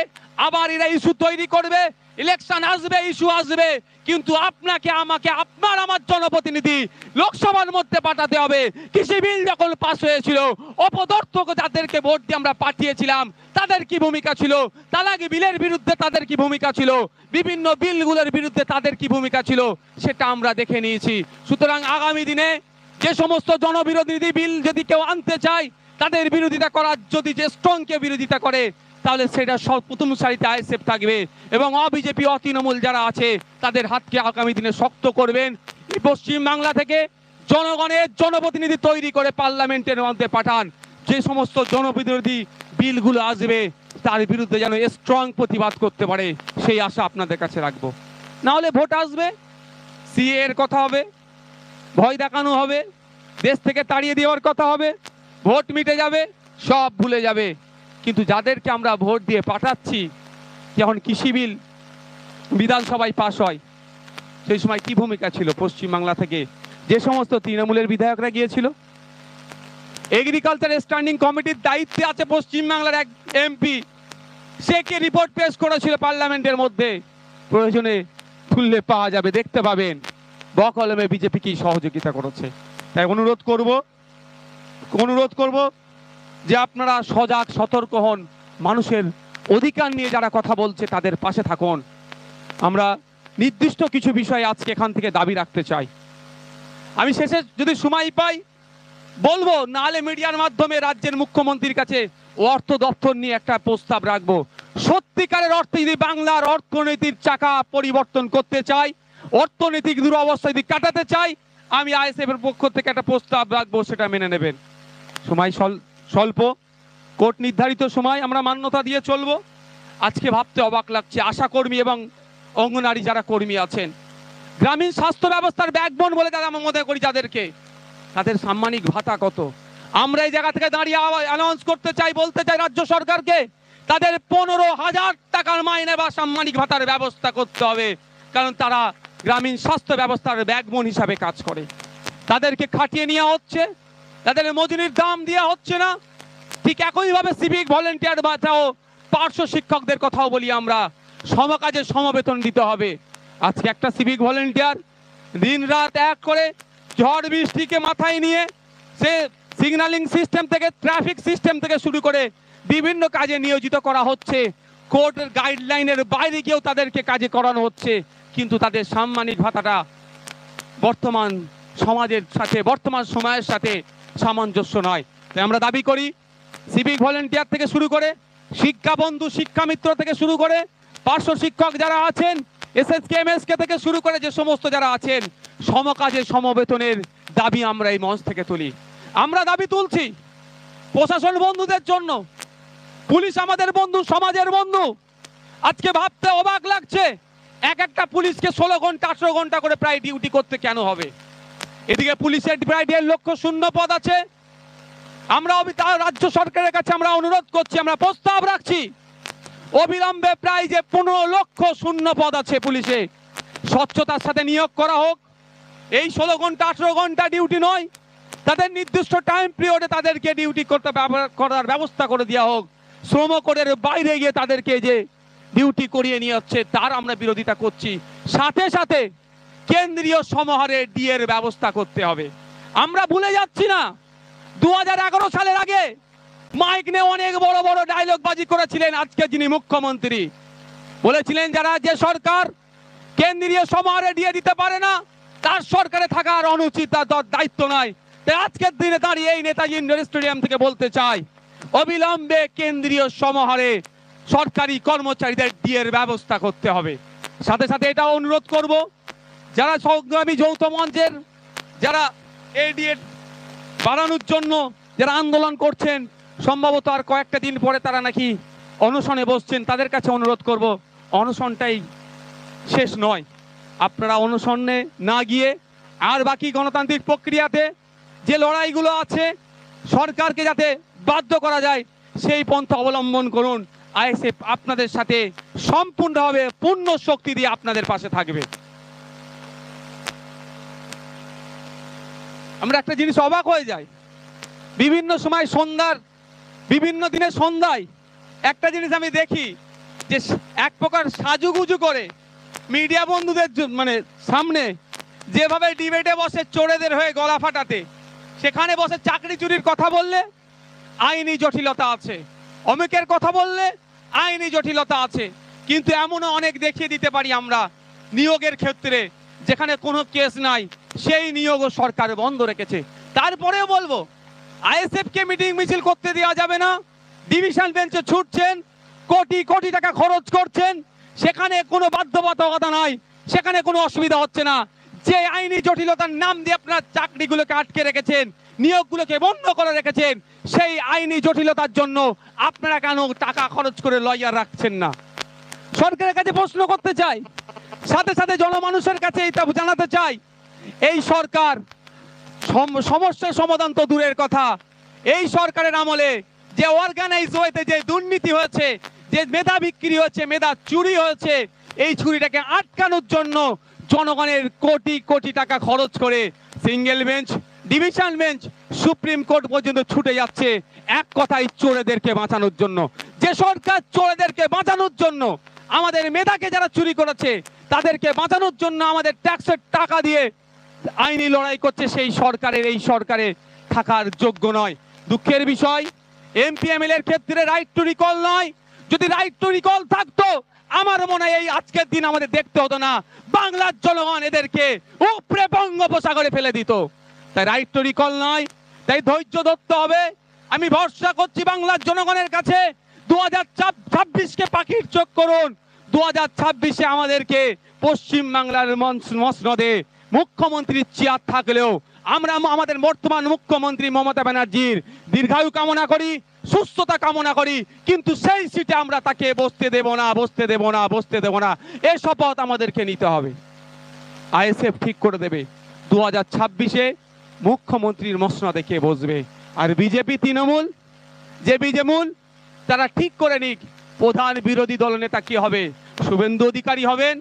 আবার এরা ইস্যু তৈরি করবে, ইলেকশন আসবে, ইস্যু আসবে, কিন্তু আপনাকে আমাকে, আপনার আমার জনপ্রতিনিধি লোকসভার মধ্যে পাঠাতে হবে। কৃষি বিল যখন পাস হয়েছিল, অপদার্থক যাদেরকে ভোট দিয়ে আমরা পাঠিয়েছিলাম, তাদের কি ভূমিকা ছিল, তালাক বিলের বিরুদ্ধে তাদের কি ভূমিকা ছিল, বিভিন্ন বিলগুলোর বিরুদ্ধে তাদের কি ভূমিকা ছিল, সেটা আমরা দেখে নিয়েছি। সুতরাং আগামী দিনে যে সমস্ত জনবিরোধী বিল যদি কেউ আনতে চায়, তাদের বিরোধিতা করার, যদি যে স্ট্রং কেউ বিরোধিতা করে, তাহলে সেটা প্রথম সারিতে আইএসএফ থাকবে এবং অবিজেপি, অতৃণমূল যারা আছে তাদের হাতকে আগামী দিনে শক্ত করবেন। পশ্চিম বাংলা থেকে জনগণের জনপ্রতিনিধি তৈরি করে পার্লামেন্টের মধ্যে পাঠান, যে সমস্ত জনবিরোধী বিলগুলো আসবে তার বিরুদ্ধে যেন স্ট্রং প্রতিবাদ করতে পারে, সেই আশা আপনাদের কাছে রাখবো। না হলে ভোট আসবে, সিএ এর কথা হবে, ভয় দেখানো হবে, দেশ থেকে তাড়িয়ে দেওয়ার কথা হবে, ভোট মিটে যাবে, সব ভুলে যাবে। কিন্তু যাদেরকে আমরা ভোট দিয়ে পাঠাচ্ছি, যখন কৃষি বিল বিধানসভায় পাশ হয়, সেই সময় কি ভূমিকা ছিল পশ্চিমবাংলা থেকে যে সমস্ত তৃণমূলের বিধায়করা গিয়েছিল? এগ্রিকালচার স্ট্যান্ডিং কমিটির দায়িত্বে আছে পশ্চিমবাংলার এক এমপি, সে কে রিপোর্ট পেশ করেছিল পার্লামেন্টের মধ্যে, প্রয়োজনে খুললে পাওয়া যাবে, দেখতে পাবেন বকলমে বিজেপি কি সহযোগিতা করেছে। তাই অনুরোধ করব যে আপনারা সজাগ, সতর্ক হন, মানুষের অধিকার নিয়ে যারা কথা বলছে তাদের পাশে থাকুন। আমরা নির্দিষ্ট কিছু বিষয় আজকে এখান থেকে দাবি রাখতে চাই। আমি শেষে যদি সময় পাই বলবো, নাহলে মিডিয়ার মাধ্যমে রাজ্যের মুখ্যমন্ত্রীর কাছে অর্থ দপ্তর নিয়ে একটা প্রস্তাব রাখবো। সত্যিকারের অর্থে যদি বাংলার অর্থনীতির চাকা পরিবর্তন করতে চাই, অর্থনৈতিক দুরবস্থা যদি কাটাতে চাই, আমি আইএসএফ এর পক্ষ থেকে একটা প্রস্তাব রাখবো, সেটা মেনে নেবেন। সময় স্বল্প, কোর্ট নির্ধারিত সময় আমরা মান্যতা দিয়ে চলবো। আজকে ভাবতে অবাক লাগছে, আশাকর্মী এবং অঙ্গনারী যারা কর্মী আছেন, গ্রামীণ স্বাস্থ্য ব্যবস্থার ব্যাকবোন বলে যারা আমরা মনে করি যাদেরকে, তাদের সাম্মানিক ভাতা কত? আমরা এই জায়গা থেকে দাঁড়িয়ে অ্যানাউন্স করতে চাই, বলতে চাই রাজ্য সরকারকে, তাদের 15,000 টাকার মাইনে বা সাম্মানিক ভাতার ব্যবস্থা করতে হবে। কারণ তারা গ্রামীণ স্বাস্থ্য ব্যবস্থার ব্যাকবোন হিসাবে কাজ করে। তাদেরকে খাটিয়ে নেওয়া হচ্ছে, তাদের মজুরির দাম দেওয়া হচ্ছে না। ঠিক একইভাবে সিভিক ভলেন্টিয়ার ভাতাও, পার্শ্ব শিক্ষকদের কথাও বলি আমরা, সমকাজে সমবেতন দিতে হবে। আজকে একটা সিভিক ভলেন্টিয়ার দিন রাত এক করে ঝড় বৃষ্টিকে মাথায় নিয়ে সে সিগন্যালিং সিস্টেম থেকে, ট্রাফিক সিস্টেম থেকে শুরু করে বিভিন্ন কাজে নিয়োজিত করা হচ্ছে। কোর্টের গাইডলাইনের বাইরে গিয়েও তাদেরকে কাজে করানো হচ্ছে, কিন্তু তাদের সাম্মানিক ভাতাটা বর্তমান সমাজের সাথে, বর্তমান সময়ের সাথে সামঞ্জস্য নয়। তাই আমরা দাবি করি সিভিক ভলেন্টিয়ার থেকে শুরু করে, শিক্ষা বন্ধু, শিক্ষা মিত্র থেকে শুরু করে, পার্শ্ব শিক্ষক যারা আছেন, এসএসকে এমএসকে থেকে শুরু করে যে সমস্ত যারা আছেন, সমকাজে সমবেতনের দাবি আমরা এই মঞ্চ থেকে তুলি। আমরা দাবি তুলছি প্রশাসন বন্ধুদের জন্য। পুলিশ আমাদের বন্ধু, সমাজের বন্ধু। আজকে ভাবতে অবাক লাগছে, একটা পুলিশকে 16 ঘন্টা 18 ঘন্টা করে প্রায় ডিউটি করতে কেন হবে? এদিকে পুলিশের প্রায় 1.5 লক্ষ শূন্য পদ আছে। আমরা রাজ্য সরকারের কাছে আমরা অনুরোধ করছি, আমরা প্রস্তাব রাখছি, অবিলম্বে প্রায় যে 15 লক্ষ শূন্য পদ আছে পুলিশে, স্বচ্ছতার সাথে নিয়োগ করা হোক। এই 16 ঘন্টা 18 ঘন্টা ডিউটি নয়, তাদের নির্দিষ্ট টাইম পিরিয়ডে তাদেরকে ডিউটি করার ব্যবস্থা করে দেওয়া হোক। শ্রম কোডের বাইরে গিয়ে তাদেরকে যে ডিউটি করিয়ে নিয়ে যাচ্ছে তার আমরা বিরোধিতা করছি। সাথে সাথে কেন্দ্রীয় সমাহারে ডিএর ব্যবস্থা করতে হবে। আমরা ভুলে যাচ্ছি না 2011 সালের আগে মাইক নিয়ে অনেক বড় বড় ডায়লগ বাজি করেছিলেন আজকে যিনি মুখ্যমন্ত্রী। বলেছিলেন যারা, যে সরকার কেন্দ্রীয় সমাহারে ডিএ দিতে পারে না তার সরকারে থাকার অনুচিত, তার দায়িত্ব নয়। তাই আজকের দিনে দাঁড়িয়ে এই নেতাজি ইন্ডোর স্টেডিয়াম থেকে বলতে চাই, অবিলম্বে কেন্দ্রীয় সমাহারে সরকারি কর্মচারীদের ডিএর ব্যবস্থা করতে হবে। সাথে সাথে এটাও অনুরোধ করব, যারা সংগ্রামী যৌথ মঞ্চের যারা এই ডিএ বাড়ানোর জন্য যারা আন্দোলন করছেন, সম্ভবত আর কয়েকটা দিন পরে তারা নাকি অনশনে বসছেন, তাদের কাছে অনুরোধ করব, অনশনটাই শেষ নয়। আপনারা অনশনে না গিয়ে আর বাকি গণতান্ত্রিক প্রক্রিয়াতে যে লড়াইগুলো আছে, সরকারকে যাতে বাধ্য করা যায় সেই পন্থা অবলম্বন করুন। আইএসএফ আপনাদের সাথে সম্পূর্ণভাবে পূর্ণ শক্তি দিয়ে আপনাদের পাশে থাকবে। আমরা একটা জিনিস অবাক হয়ে যাই, বিভিন্ন সময় সন্ধ্যার, বিভিন্ন দিনের সন্ধ্যায় একটা জিনিস আমি দেখি যে এক প্রকার সাজুগুজু করে মিডিয়া বন্ধুদের মানে সামনে যেভাবে ডিবেটে বসে চোরেদের হয়ে গলা ফাটাতে, সেখানে বসে চাকরি চুরির কথা বললে আইনি জটিলতা আছে, অমিকের কথা বললে আইনি জটিলতা আছে, কিন্তু এমনও অনেক দেখিয়ে দিতে পারি আমরা নিয়োগের ক্ষেত্রে যেখানে কোনো কেস নাই, সেই নিয়োগও সরকার বন্ধ রেখেছে। তারপরেও বলবো আইএসএফ কে মিটিং মিছিল করতে দেওয়া যাবে না। ডিভিশন বেঞ্চে ছুটছেন, কোটি কোটি টাকা খরচ করছেন, সেখানে কোনো বাধ্যবাধকতা নাই, সেখানে কোনো অসুবিধা হচ্ছে না। যে আইনি জটিলতার নাম দিয়ে আপনারা চাকরিগুলোকে আটকে রেখেছেন, নিয়োগগুলোকে বন্ধ করে রেখেছেন, সেই আইনি জটিলতার জন্য আপনারা কেন টাকা খরচ করে লয়ার রাখছেন না? সরকারের কাছে প্রশ্ন করতে চাই, সাথে সাথে জনমানুষের কাছে এটা জানাতে চাই, এই সরকার সমস্যার সমাধান তো দূরের কথা, এই সরকারের আমলে যে অর্গানাইজ ওয়েতে যে দুর্নীতি হয়েছে, যে মেধা বিক্রি হয়েছে, মেধা চুরি হয়েছে, এই চুরিটাকে আটকানোর জন্য জনগণের কোটি কোটি টাকা খরচ করে single bench, division bench, supreme court পর্যন্ত ছুটে যাচ্ছে এক কথায় চোরেদেরকে বাঁচানোর জন্য। যে সরকার চোরেদেরকে বাঁচানোর জন্য, আমাদের মেধাকে যারা চুরি করেছে তাদেরকে বাঁচানোর জন্য আমাদের ট্যাক্সের টাকা দিয়ে আইনি লড়াই করছে, সেই সরকারের এই সরকারে থাকার যোগ্য নয়। দুঃখের বিষয়, এমপি এমএলএ এর ক্ষেত্রে রাইট টু রিকল নয়। যদি রাইট টু রিকল থাকতো আমার মনে হয় এই আজকের দিন আমাদের দেখতে হতো না, বাংলার জনগণ এদেরকে উপরে বঙ্গোপসাগরে ফেলে দিত। তাই রাইট টু রিকল নয়, তাই ধৈর্য ধরতে হবে। আমি ভরসা করছি বাংলার জনগণের কাছে, 2026কে পাখির চোখ করুন, 2026-এ আমাদেরকে পশ্চিম বাংলার মসনদে মুখ্যমন্ত্রীর চেয়ার থাকলেও আমরা আমাদের বর্তমান মুখ্যমন্ত্রী মমতা ব্যানার্জির দীর্ঘায়ু কামনা করি, সুস্থতা কামনা করি, কিন্তু সেই সিটে আমরা তাকে বসতে দেব না, বসতে দেব না, বসতে দেব না। এই শপথ আমাদেরকে নিতে হবে। আইএসএফ ঠিক করে দেবে 2026-এ মুখ্যমন্ত্রীর মসনদে কে বসবে। আর বিজেপি তৃণমূল যে বিজেমূল তারা ঠিক করে নিক প্রধান বিরোধী দলনেতা কি হবে। শুভেন্দু অধিকারী হবেন,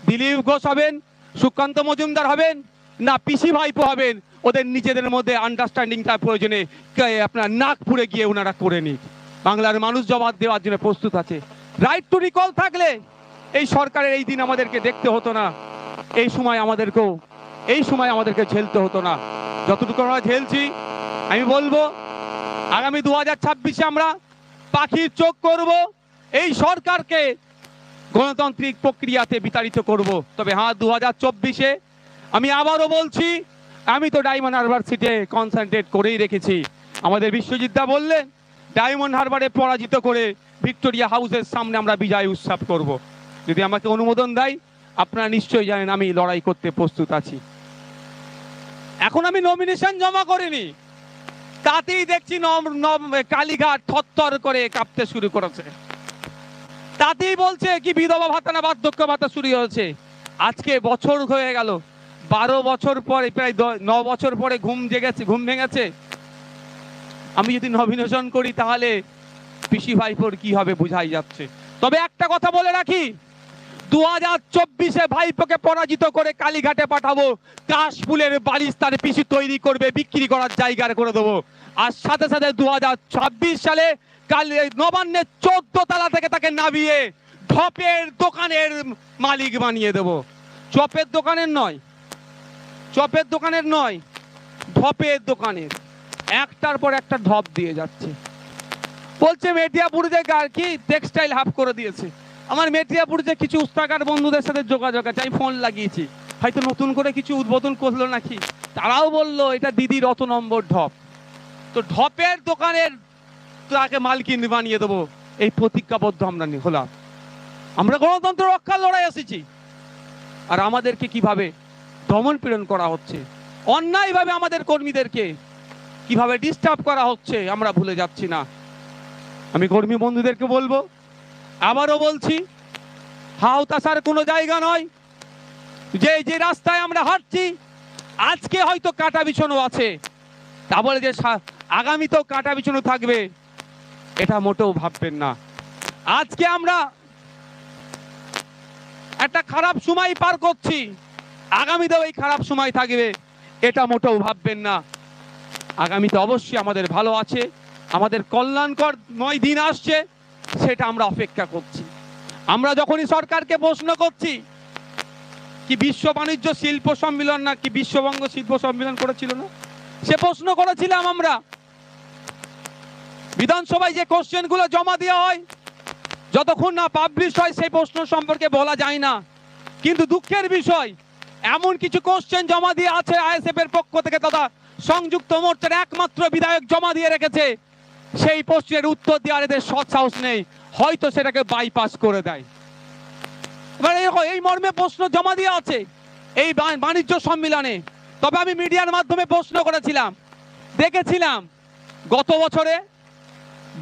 দিলীপ ঘোষ হবেন, সুকান্ত মজুমদার হবেন, না পিসি ভাইপো হবেন। ওদের নিজেদের মধ্যে আন্ডারস্ট্যান্ডিংটা প্রয়োজনে আপনার নাগপুরে গিয়ে ওনারা করে নিক। বাংলার মানুষ জবাব দেওয়ার জন্য প্রস্তুত আছে। রাইট টু রিকল থাকলে এই সরকারের এই দিন আমাদেরকে দেখতে হতো না, এই সময় আমাদেরকে ঝেলতে হতো না। যতটুকু আমরা ঝেলছি, আমি বলবো আগামী 2026-এ আমরা পাখির চোখ করব, এই সরকারকে গণতান্ত্রিক প্রক্রিয়াতে বিতাড়িত করব। তবে হ্যাঁ, 2024-এ আমি আবারও বলছি, আমি তো ডায়মন্ড হারবার সিটে কনসেন্ট্রেট করেই রেখেছি। আমাদের বিশ্বজিৎ দা বললেন ডায়মন্ড হারবারে পরাজিত করে ভিক্টোরিয়া হাউসের সামনে আমরা বিজয় উৎসব করব। যদি আমাকে অনুমোদন দেয়, আপনারা নিশ্চয়ই জানেন আমি লড়াই করতে প্রস্তুত আছি। এখন আমি নমিনেশন জমা করিনি, তাতেই দেখছি কালীঘাট থরথর করে কাঁপতে শুরু করেছে। তাতেই বলছে কি বিধবা ভাতা না বার্ধক্য ভাতা শুরু হয়েছে। আজকে বছর হয়ে গেল, 12 বছর পরে, প্রায় 9 বছর পরে ঘুম ভেঙেছে। আমি যদি নমিনেশন করি তাহলে পিসি ভাইপোর কি হবে বোঝাই যাচ্ছে। তবে একটা কথা বলে রাখি, 2024-এ ভাইপোকে পরাজিত করে কালীঘাটে পাঠাবো, কাশফুলের বালিশ তার পিসি তৈরি করবে, বিক্রি করার জায়গা করে দেবো। আর সাথে সাথে 2026 সালে নবান্নের 14 তলা থেকে তাকে নামিয়ে ঢপের দোকানের মালিক বানিয়ে দেব। চপের দোকানের নয়, ঢপের দোকানের। একটার পর একটা ঢপ দিয়ে যাচ্ছে। বলছে মেটিয়াপুরে কি টেক্সটাইল হাফ করে দিয়েছে। আমার মেটিয়াপুরে কিছু উস্তাকার বন্ধুদের সাথে যোগাযোগ আছে, আমি ফোন লাগিয়েছি, হয়তো নতুন করে কিছু উদ্বোধন করলো নাকি। তারাও বললো এটা দিদির অত নম্বর ঢপ। তো ঢপের দোকানের তাকে মালকিন বানিয়ে দেবো, এই প্রতিজ্ঞাবদ্ধ আমরা হলাম। আমরা গণতন্ত্র রক্ষার লড়াই এসেছি, আর আমাদেরকে কিভাবে দমন পীড়ন করা হচ্ছে, অন্যায়ভাবে আমাদের কর্মীদেরকে কিভাবে ডিস্টার্ব করা হচ্ছে আমরা ভুলে যাচ্ছি না। আমি কর্মী বন্ধুদেরকে বলবো, আবারও বলছি, হাওতাসার কোনো জায়গা নয়। যে রাস্তায় আমরা হাঁটছি আজকে হয়তো কাটা বিছানো আছে, তা বলে যে আগামীতেও কাটা বিছানো থাকবে এটা মোটেও ভাববেন না। আজকে আমরা একটা খারাপ সময় পার করছি, আগামীতেও এই খারাপ সময় থাকবে এটা মোটেও ভাববেন না। আগামীতে অবশ্যই আমাদের ভালো আছে, আমাদের কল্যাণকর 9 দিন আসছে, সেটা আমরা অপেক্ষা করছি। আমরা যখনই সরকারকে প্রশ্ন করছি কি বিশ্ব বাণিজ্য শিল্প সম্মেলন না কি বিশ্ববঙ্গ শিল্প সম্মেলন করেছিল না, সে প্রশ্ন করেছিলাম আমরা। বিধানসভায় যে কোশ্চেন গুলো জমা দেওয়া হয় যতক্ষণ না পাবলিশ হয় সেই প্রশ্ন সম্পর্কে বলা যায় না। কিন্তু দুঃখের বিষয়, এমন কিছু কোশ্চেন জমা দিয়ে আছে আইএসএফ এর পক্ষ থেকে তথা সংযুক্ত মোর্চার একমাত্র বিধায়ক জমা দিয়ে রেখেছে, সেই প্রশ্নের উত্তর দেওয়ার এদের সৎ সাহস নেই, হয়তো সেটাকে বাইপাস করে দেয়। এই মর্মে প্রশ্ন জমা দিয়ে আছে এই বাণিজ্য সম্মেলনে। তবে আমি মিডিয়ার মাধ্যমে প্রশ্ন করেছিলাম, দেখেছিলাম গত বছরে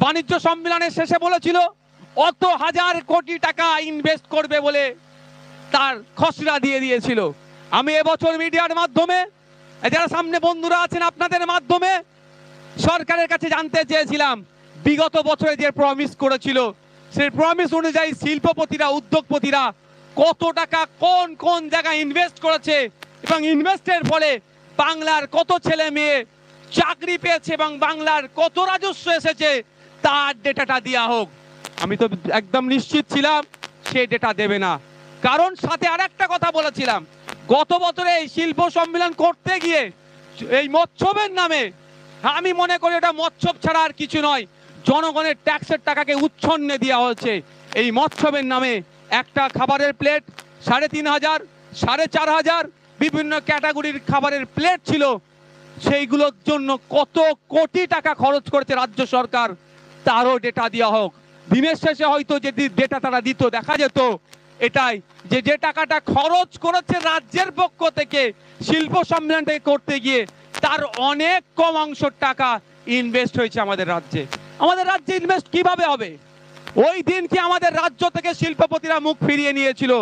বাণিজ্য সম্মেলনের শেষে বলেছিল অত হাজার কোটি টাকা ইনভেস্ট করবে বলে তার খসড়া দিয়ে দিয়েছিল। আমি এবছর মিডিয়ার মাধ্যমে, যারা সামনে বন্ধুরা আছেন আপনাদের মাধ্যমে, সরকারের কাছে জানতে চেয়েছিলাম বিগত বছরে যে প্রমিস করেছিল সেই প্রমিস অনুযায়ী শিল্পপতিরা, উদ্যোগপতিরা কত টাকা কোন কোন জায়গায় ইনভেস্ট করেছে এবং ইনভেস্টের ফলে বাংলার কত ছেলে মেয়ে চাকরি পেয়েছে এবং বাংলার কত রাজস্ব এসেছে তার ডেটাটা দেওয়া হোক। আমি তো একদম নিশ্চিত ছিলাম সে ডেটা দেবে না, কারণ সাথে আরেকটা কথা বলেছিলাম, গত বছরে এই শিল্প সম্মেলন করতে গিয়ে এই মৎস্যবের নামে, আমি মনে করি এটা মৎস্য ছাড়া আর কিছু নয়, জনগণের ট্যাক্সের টাকাকে উচ্ছন্নে দেওয়া হয়েছে। এই মৎস্যবের নামে একটা খাবারের প্লেট 3,500, 4,500 বিভিন্ন ক্যাটাগরির খাবারের প্লেট ছিল, সেইগুলোর জন্য কত কোটি টাকা খরচ করেছে রাজ্য সরকার, তারও ডেটা দেওয়া হোক। দিনের শেষে হয়তো যদি ডেটা তারা দিত দেখা যেত এটাই যে যে টাকাটা খরচ করেছে রাজ্যের পক্ষ থেকে শিল্প সম্মেলনটা করতে গিয়ে তার অনেক কম অংশ টাকা ইনভেস্ট হয়েছে আমাদের রাজ্যে। আমাদের রাজ্যে ইনভেস্ট কিভাবে হবে? ওই দিন কি আমাদের রাজ্য থেকে শিল্পপতিরা মুখ ফিরিয়ে নিয়েছিল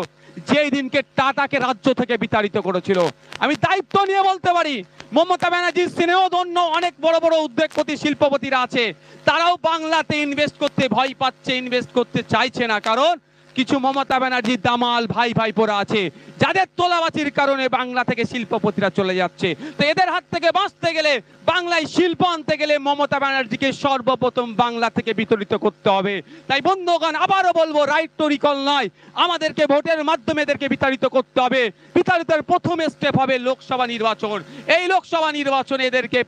যেই দিনকে টাটাকে রাজ্য থেকে বিতাড়িত করেছিল। আমি দায়িত্ব নিয়ে বলতে পারি মমতা ব্যানার্জির স্নেহধন্য অনেক বড় বড় উদ্যোগপতি শিল্পপতিরা আছে, তারাও বাংলাতে ইনভেস্ট করতে ভয় পাচ্ছে, ইনভেস্ট করতে চাইছে না। কারণ কিছু মমতা ব্যানার্জির দামাল ভাই ভাইপোরা আছে যাদের তোলাবাজির কারণে বাংলা থেকে শিল্পপতিরা চলে যাচ্ছে। তো এদের হাত থেকে বাঁচতে গেলে, বাংলায় শিল্প আনতে গেলে মমতা ব্যানার্জিকে সর্বপ্রথম বাংলা থেকে বিতাড়িত করতে হবে। তাই বন্ধুগণ, আবারও বলবো, রাইট টু রিকল নয়, আমাদেরকে ভোটের মাধ্যমে এদেরকে বিতাড়িত করতে হবে। বিতাড়িতের প্রথম স্টেপ হবে লোকসভা নির্বাচন। এই লোকসভা নির্বাচনে এদেরকে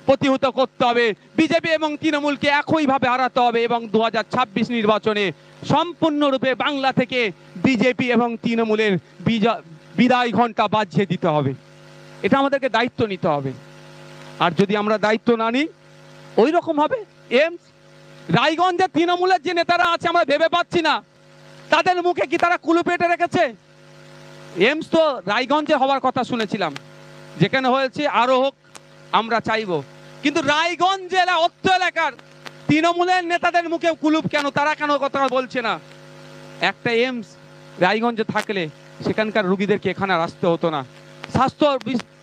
প্রতিহত করতে হবে। বিজেপি এবং তৃণমূলকে একইভাবে হারাতে হবে এবং 2026 নির্বাচনে সম্পূর্ণরূপে বাংলা থেকে বিজেপি এবং তৃণমূলের বিদায় ঘন্টা বাজিয়ে দিতে হবে। এটা আমাদেরকে দায়িত্ব নিতে হবে। আর যদি আমরা দায়িত্ব না নিই, ওই রকম হবে। এমস রায়গঞ্জে তৃণমূলের যে নেতারা আছে আমরা ভেবে পাচ্ছি না তাদের মুখে কি তারা কুলু পেটে রেখেছে। এমস তো রায়গঞ্জে হওয়ার কথা শুনেছিলাম, যেখানে হয়েছে আরো হোক আমরা চাইবো, কিন্তু রায়গঞ্জ জেলা অর্থ এলাকার তৃণমূলের নেতাদের মুখে কুলুপ কেন? তারা কেন কথা বলছে না? একটা এমস রায়গঞ্জে থাকলে সেখানকার রোগীদেরকে এখানে আর আসতে হতো না,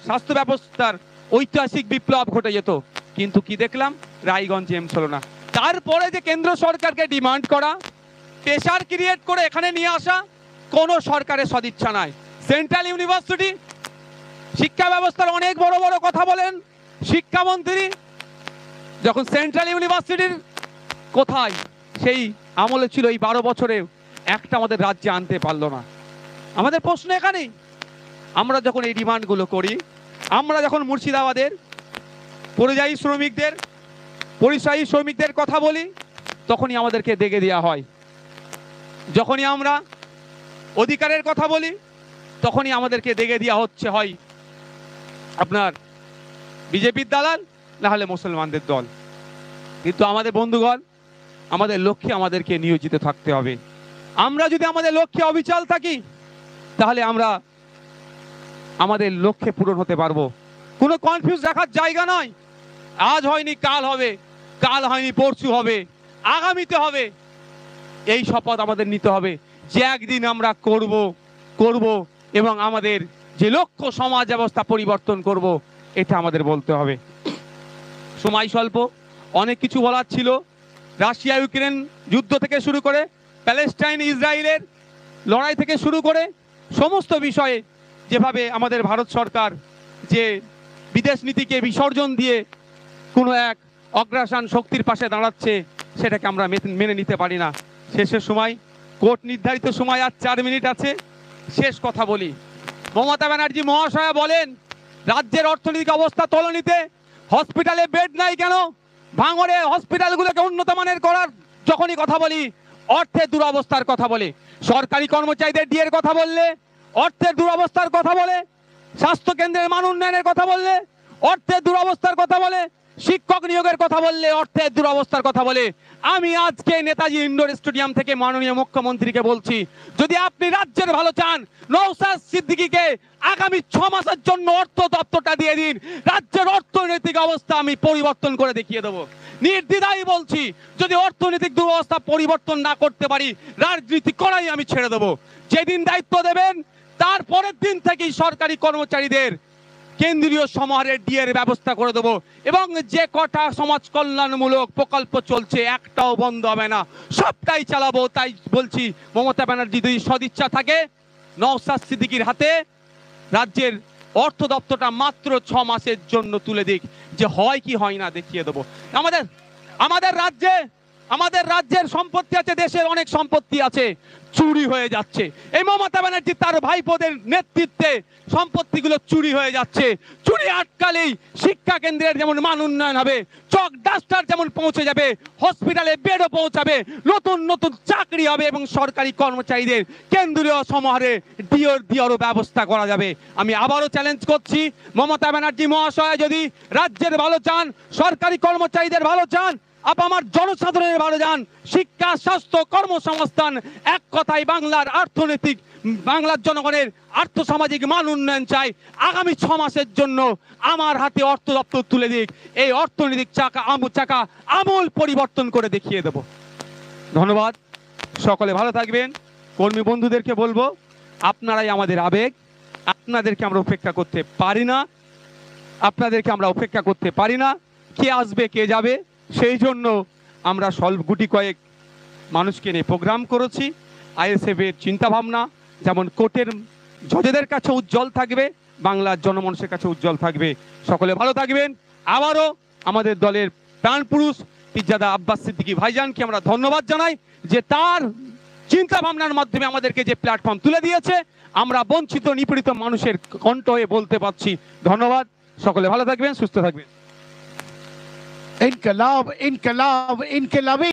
স্বাস্থ্য ব্যবস্থার ঐতিহাসিক বিপ্লব ঘটে যেত। কিন্তু কি দেখলাম? রায়গঞ্জ এমস হলো না। তারপরে যে কেন্দ্র সরকারকে ডিমান্ড করা, প্রেশার ক্রিয়েট করে এখানে নিয়ে আসা, কোন সরকারের সদিচ্ছা নাই। সেন্ট্রাল ইউনিভার্সিটি শিক্ষা ব্যবস্থার অনেক বড় বড় কথা বলেন শিক্ষামন্ত্রী, যখন সেন্ট্রাল ইউনিভার্সিটির কোথায় সেই আমলে ছিল এই 12 বছরে একটা আমাদের রাজ্যে আনতে পারলো না। আমাদের প্রশ্ন এখানেই, আমরা যখন এই ডিমান্ডগুলো করি, আমরা যখন মুর্শিদাবাদের পরিযায়ী শ্রমিকদের কথা বলি, তখনই আমাদেরকে দেখে দেওয়া হয়। যখনই আমরা অধিকারের কথা বলি, তখনই আমাদেরকে দেখে দেওয়া হচ্ছে হয় আপনার বিজেপির দালাল, না হলে মুসলমানদের দল। কিন্তু আমাদের বন্ধুগণ, আমাদের লক্ষ্যে আমাদেরকে নিয়োজিত থাকতে হবে। আমরা যদি আমাদের লক্ষ্যে অবিচল থাকি, তাহলে আমরা আমাদের লক্ষ্যে পূরণ হতে পারবো। কোনো কনফিউজ রাখার জায়গা নয়। আজ হয়নি কাল হবে, কাল হয়নি পরশু হবে, আগামীতে হবে। এই শপথ আমাদের নিতে হবে যে একদিন আমরা করব এবং আমাদের যে লক্ষ্য সমাজ ব্যবস্থা পরিবর্তন করব, এটা আমাদের বলতে হবে। সময় স্বল্প, অনেক কিছু বলার ছিল। রাশিয়া ইউক্রেন যুদ্ধ থেকে শুরু করে প্যালেস্টাইন ইসরায়েলের লড়াই থেকে শুরু করে সমস্ত বিষয়ে যেভাবে আমাদের ভারত সরকার যে বিদেশ নীতিকে বিসর্জন দিয়ে কোনো এক অগ্রাসন শক্তির পাশে দাঁড়াচ্ছে, সেটাকে আমরা মেনে নিতে পারি না। শেষের সময়, কোর্ট নির্ধারিত সময় আর 4 মিনিট আছে, শেষ কথা বলি। মমতা ব্যানার্জি মহাশয়া বলেন রাজ্যের অর্থনৈতিক অবস্থা তলানিতে, হসপিটালে বেড নাই কেন? ভাঙড়ে হসপিটালগুলোকে উন্নত মানের করার যখনই কথা বলি, অর্থের দুরবস্থার কথা বলে। সরকারি কর্মচারীদের ডিএর কথা বললে অর্থের দুরবস্থার কথা বলে, স্বাস্থ্য কেন্দ্রের মান উন্নয়নের কথা বললে অর্থের দুরবস্থার কথা বলে, শিক্ষক নিয়োগের কথা বললে অর্থের দুরবস্থার কথা বলে। আমি আজকে নেতাজি ইন্ডোর স্টেডিয়াম থেকে মাননীয় মুখ্যমন্ত্রীকে বলছি, যদি আপনি রাজ্যের ভালো চান, নওশাদ সিদ্দিকীকে আগামী 6 মাসের জন্য অর্থ দপ্তরটা দিয়ে দিন। রাজ্যের অর্থনৈতিক অবস্থা আমি পরিবর্তন করে দেখিয়ে দেবো। নির্দ্বিধায় বলছি, যদি অর্থনৈতিক দুরবস্থা পরিবর্তন না করতে পারি, রাজনীতি করাই আমি ছেড়ে দেবো। যেদিন দায়িত্ব দেবেন তারপরের দিন থেকেই সরকারি কর্মচারীদের কেন্দ্রীয় সমাহারের ডিএর ব্যবস্থা করে দেবো এবং যে কটা সমাজ কল্যাণমূলক প্রকল্প চলছে একটাও বন্ধ হবে না, সবটাই চালাবো। তাই বলছি, মমতা ব্যানার্জি যদি সদিচ্ছা থাকে, নওশাদ সিদ্দিকীর হাতে রাজ্যের অর্থ দপ্তরটা মাত্র 6 মাসের জন্য তুলে দিক, যে হয় কি হয় না দেখিয়ে দেবো। আমাদের রাজ্যের সম্পত্তি আছে, দেশের অনেক সম্পত্তি আছে, চুরি হয়ে যাচ্ছে। এই মমতা ব্যানার্জি তার ভাইপোদের নেতৃত্বে সম্পত্তিগুলো চুরি হয়ে যাচ্ছে। চুরি আটকালেই শিক্ষা কেন্দ্রের যেমন মান উন্নয়ন হবে, চক ডাস্টার যেমন পৌঁছে যাবে, হসপিটালে বেডও পৌঁছাবে, নতুন নতুন চাকরি হবে এবং সরকারি কর্মচারীদের কেন্দ্রীয় সমাহারে ডিওরও ব্যবস্থা করা যাবে। আমি আবারও চ্যালেঞ্জ করছি, মমতা ব্যানার্জি মহাশয় যদি রাজ্যের ভালো চান, সরকারি কর্মচারীদের ভালো চান, আপামার জনসাধারণের ভালো যান, শিক্ষা, স্বাস্থ্য, কর্মসংস্থান, এক কথায় বাংলার অর্থনৈতিক, বাংলার জনগণের আর্থসামাজিক মান উন্নয়ন চাই। আগামী 6 মাসের জন্য আমার হাতে অর্থ দপ্তর তুলে দিক, এই অর্থনৈতিক চাকা আমূল পরিবর্তন করে দেখিয়ে দেব। ধন্যবাদ, সকলে ভালো থাকবেন। কর্মী বন্ধুদেরকে বলবো, আপনারাই আমাদের আবেগ, আপনাদেরকে আমরা উপেক্ষা করতে পারি না, আপনাদেরকে আমরা উপেক্ষা করতে পারি না। কে আসবে কে যাবে, সেই জন্য আমরা গুটি কয়েক মানুষকে নিয়ে প্রোগ্রাম করেছি। আইএসএফ এর চিন্তাভাবনা যেমন কোর্টের জজেদের কাছে উজ্জ্বল থাকবে, বাংলার জনমানুষের কাছে উজ্জ্বল থাকবে। সকলে ভালো থাকবেন। আবারও আমাদের দলের প্রাণপুরুষ পিরজাদা আব্বাস সিদ্দিকী ভাইজানকে আমরা ধন্যবাদ জানাই যে তার চিন্তা ভাবনার মাধ্যমে আমাদেরকে যে প্ল্যাটফর্ম তুলে দিয়েছে, আমরা বঞ্চিত নিপীড়িত মানুষের কণ্ঠ হয়ে বলতে পারছি। ধন্যবাদ, সকলে ভালো থাকবেন, সুস্থ থাকবেন। ইনকলাব ইনকলাব ইনকলাবি।